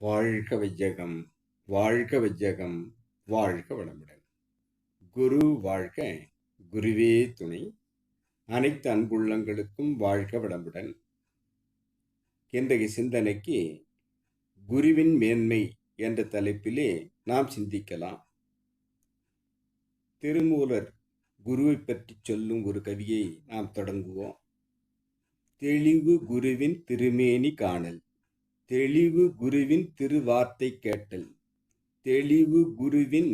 வாழ்க வையகம், வாழ்க வையகம், வாழ்க வளமுடன். குரு வாழ்க, குருவே துணை. அனைத்து அன்புள்ளங்களுக்கும் வாழ்க வளமுடன். இன்றைய சிந்தனைக்கு குருவின் மேன்மை என்ற தலைப்பிலே நாம் சிந்திக்கலாம். திருமூலர் குருவை பற்றி சொல்லும் ஒரு கவியை நாம் தொடங்குவோம். தெளிவு குருவின் திருமேனி காணல், தெளிவு குருவின் திருவார்த்தை கேட்டல், தெளிவு குருவின்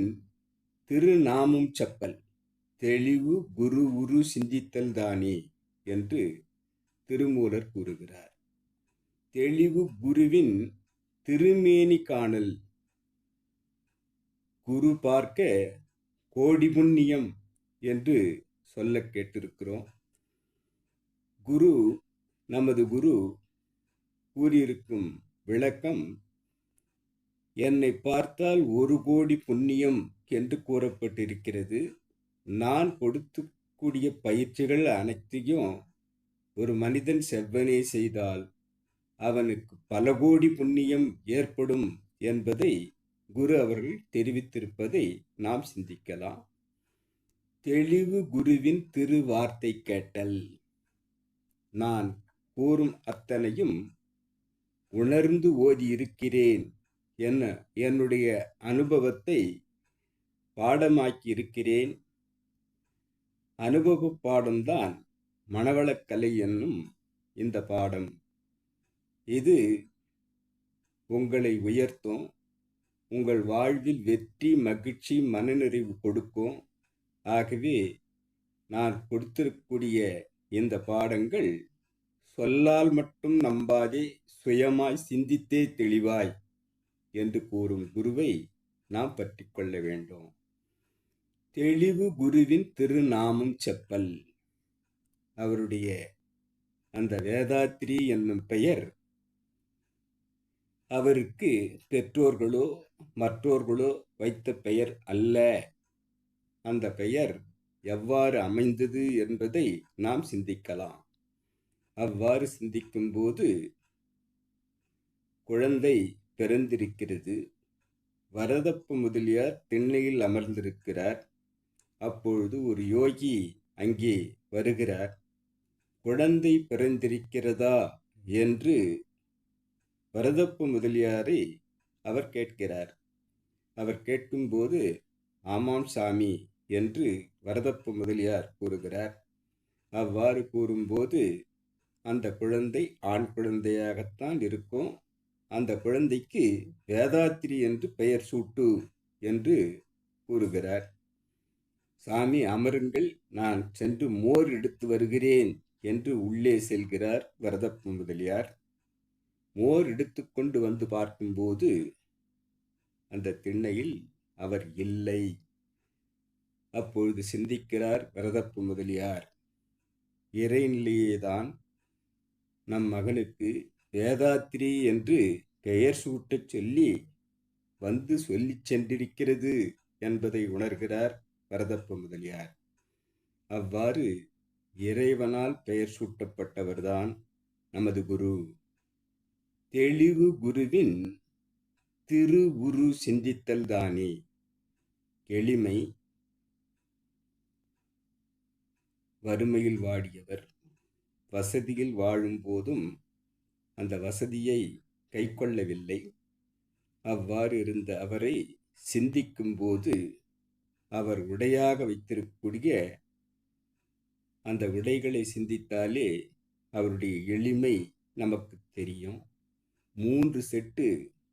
திருநாமம் செப்பல், தெளிவு குரு உரு சிந்தித்தல் தானே என்று திருமூலர் கூறுகிறார். தெளிவு குருவின் திருமேனி காணல், குரு பார்க்க கோடி புண்ணியம் என்று சொல்ல கேட்டிருக்கிறோம். குரு, நமது குரு கூறியிருக்கும் விளக்கம், என்னை பார்த்தால் 1,000,000 புண்ணியம் என்று கூறப்பட்டிருக்கிறது. நான் கொடுக்கக்கூடிய பயிற்சிகள் அனைத்தையும் ஒரு மனிதன் செவ்வனே செய்தால் அவனுக்கு பல கோடி புண்ணியம் ஏற்படும் என்பதை குரு அவர்கள் தெரிவித்திருப்பதை நாம் சிந்திக்கலாம். தெளிவு குருவின் திருவார்த்தை கேட்டல், நான் கூறும் அத்தனையும் உணர்ந்து ஓதி இருக்கிறேன், என்னுடைய அனுபவத்தை பாடமாக்கி இருக்கிறேன். அனுபவ பாடம்தான் மனவளக்கலை என்னும் இந்த பாடம். இது உங்களை உயர்த்தும், உங்கள் வாழ்வில் வெற்றி, மகிழ்ச்சி, மனநிறைவு கொடுக்கும். ஆகவே நான் கொடுத்திருக்கக்கூடிய இந்த பாடங்கள் சொல்லால் மட்டும் நம்பாதே, சுயமாய் சிந்தித்தே தெளிவாய் என்று கூறும் குருவை நாம் பற்றி கொள்ள வேண்டும். தெளிவு குருவின் திருநாமம் செப்பல், அவருடைய அந்த வேதாத்ரி என்னும் பெயர் அவருக்கு பெற்றோர்களோ மற்றோர்களோ வைத்த பெயர் அல்ல. அந்த பெயர் எவ்வாறு அமைந்தது என்பதை நாம் சிந்திக்கலாம். அவ்வாறு சிந்திக்கும் போது குழந்தை பிறந்திருக்கிறது. வரதப்ப முதலியார் திண்ணையில் அமர்ந்திருக்கிறார். அப்பொழுது ஒரு யோகி அங்கே வருகிறார். குழந்தை பிறந்திருக்கிறதா என்று வரதப்ப முதலியாரை அவர் கேட்கிறார். அவர் கேட்கும்போது, ஆமாம் சாமி என்று வரதப்ப முதலியார் கூறுகிறார். அவ்வாறு கூறும்போது, அந்த குழந்தை ஆண் குழந்தையாகத்தான் இருக்கும். அந்த குழந்தைக்கு வேதாத்ரி என்று பெயர் சூட்டு என்று கூறுகிறார். சாமி அமருங்கள், நான் சென்று மோர் எடுத்து வருகிறேன் என்று உள்ளே செல்கிறார் வரதப்ப முதலியார். மோர் எடுத்துக்கொண்டு வந்து பார்க்கும்போது அந்த திண்ணையில் அவர் இல்லை. அப்பொழுது சிந்திக்கிறார் வரதப்ப முதலியார், இறைநிலையேதான் நம் மகனுக்கு வேதாத்ரி என்று பெயர் சூட்டச் சொல்லி வந்து சொல்லிச் சென்றிருக்கிறது என்பதை உணர்கிறார் வரதப்ப முதலியார். அவ்வாறு இறைவனால் பெயர் சூட்டப்பட்டவர்தான் நமது குரு. தெளிவு குருவின் திரு உரு சிந்தித்தல் தானே. எளிமை, வறுமையில் வாடியவர், வசதியில் வாழும் போதும் அந்த வசதியை கை கொள்ளவில்லை. அவ்வாறு இருந்த அவரை சிந்திக்கும் போது அவர் உடையாக வைத்திருக்கக்கூடிய அந்த உடைகளை சிந்தித்தாலே அவருடைய எளிமை நமக்கு தெரியும். 3 செட்டு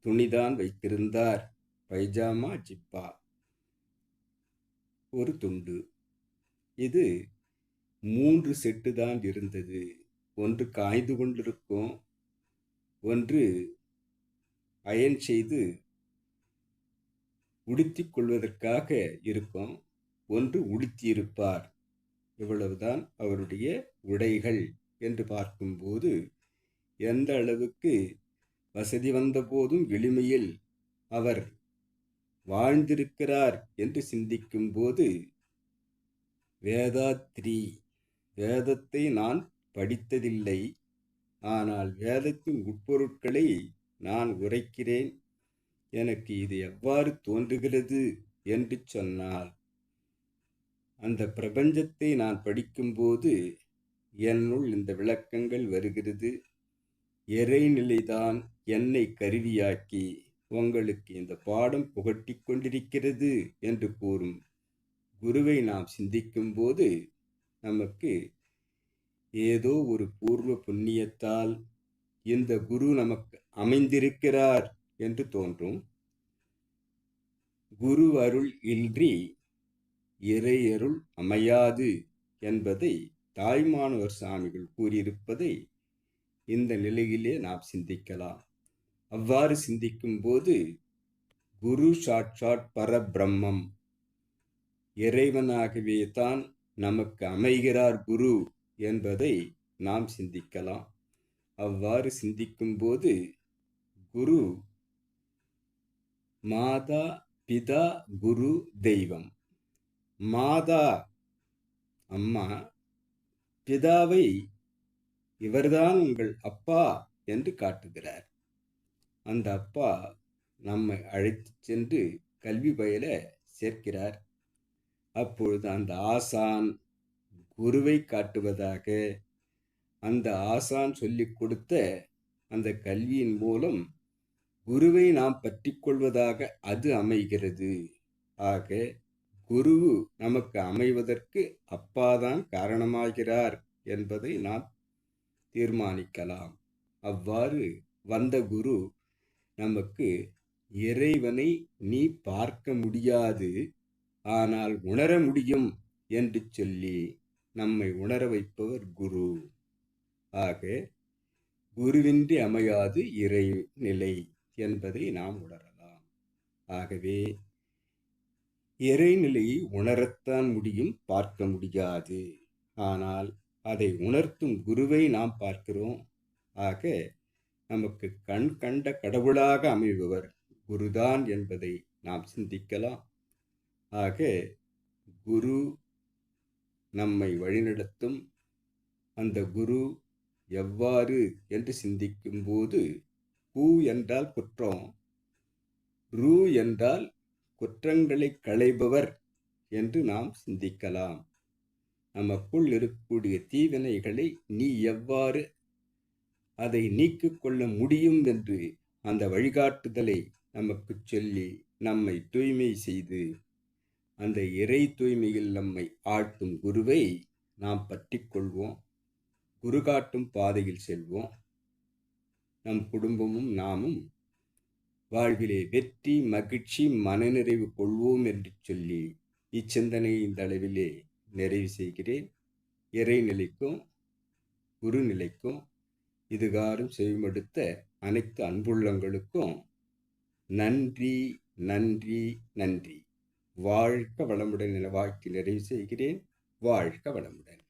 துணிதான் வைத்திருந்தார். பைஜாமா, ஜிப்பா, ஒரு துண்டு. இது 3 செட்டு தான் இருந்தது. ஒன்று காய்ந்து கொண்டிருக்கும், ஒன்று அயன் செய்து உடுத்திக் கொள்வதற்காக இருக்கும், ஒன்று உடுத்தியிருப்பார். இவ்வளவுதான் அவருடைய உடைகள் என்று பார்க்கும்போது எந்த அளவுக்கு வசதி வந்த போதும் எளிமையில் அவர் வாழ்ந்திருக்கிறார் என்று சிந்திக்கும் போது, வேதாத்ரி, வேதத்தை நான் படித்ததில்லை, ஆனால் வேதத்தின் உட்பொருட்களை நான் உரைக்கிறேன், எனக்கு இது எவ்வாறு தோன்றுகிறது என்று சொன்னால், அந்த பிரபஞ்சத்தை நான் படிக்கும்போது என்னுள் இந்த விளக்கங்கள் வருகிறது. இறைநிலைதான் என்னை கருவியாக்கி உங்களுக்கு இந்த பாடம் புகட்டி கொண்டிருக்கிறது என்று கூறும் குருவை நாம் சிந்திக்கும்போது நமக்கு ஏதோ ஒரு பூர்வ புண்ணியத்தால் இந்த குரு நமக்கு அமைந்திருக்கிறார் என்று தோன்றும். குரு அருள் இன்றி இறையருள் அமையாது என்பதை தாய்மானவர் சாமிகள் கூறியிருப்பதை இந்த நிலையிலே நாம் சிந்திக்கலாம். அவ்வாறு சிந்திக்கும் போது குரு சாட்சாத் பரபிரம்மம், இறைவனாகவே தான் நமக்கு அமைகிறார் குரு என்பதை நாம் சிந்திக்கலாம். அவ்வாறு சிந்திக்கும் போது குரு மாதா பிதா குரு தெய்வம். மாதா அம்மா, பிதாவை இவர்தான் உங்கள் அப்பா என்று காட்டுகிறார். அந்த அப்பா நம்மை அழைத்து சென்று கல்வி பயில சேர்க்கிறார். அப்பொழுது அந்த ஆசான் குருவை காட்டுவதாக, அந்த ஆசான் சொல்லிக் கொடுத்த அந்த கல்வியின் மூலம் குருவை நாம் பற்றி கொள்வதாக அது அமைகிறது. ஆக குரு நமக்கு அமைவதற்கு அப்பாதான் காரணமாகிறார் என்பதை நாம் தீர்மானிக்கலாம். அவ்வாறு வந்த குரு நமக்கு இறைவனை நீ பார்க்க முடியாது, ஆனால் உணர முடியும் என்று சொல்லி நம்மை உணர வைப்பவர் குரு. ஆக குருவின்றி அமையாது இறைநிலை என்பதை நாம் உணரலாம். ஆகவே இறைநிலையை உணரத்தான் முடியும், பார்க்க முடியாது. ஆனால் அதை உணர்த்தும் குருவை நாம் பார்க்கிறோம். ஆக நமக்கு கண் கண்ட கடவுளாக அமைபவர் குருதான் என்பதை நாம் சிந்திக்கலாம். ஆக குரு நம்மை வழிநடத்தும். அந்த குரு எவ்வாறு என்று சிந்திக்கும் போது, கு என்றால் குற்றம், ரு என்றால் குற்றங்களை களைபவர் என்று நாம் சிந்திக்கலாம். நமக்குள் இருக்கக்கூடிய தீவினைகளை நீ எவ்வாறு அதை நீக்கிக் கொள்ள முடியும் என்று அந்த வழிகாட்டுதலை நமக்கு சொல்லி நம்மை தூய்மை செய்து அந்த இறை தூய்மையில் நம்மை ஆழ்த்தும் குருவை நாம் பற்றி கொள்வோம். குரு காட்டும் பாதையில் செல்வோம். நம் குடும்பமும் நாமும் வாழ்விலே வெற்றி, மகிழ்ச்சி, மனநிறைவு கொள்வோம் என்று சொல்லி இச்சிந்தனை இந்த அளவிலே நிறைவு செய்கிறேன். இறைநிலைக்கும் குருநிலைக்கும் இதுகாரும் செவிமடுத்த அனைத்து அன்புள்ளங்களுக்கும் நன்றி, நன்றி, நன்றி. வாழ்க வளமுடன் என வாழ்க்கை நிறைவு செய்கிறேன். வாழ்க வளமுடன்.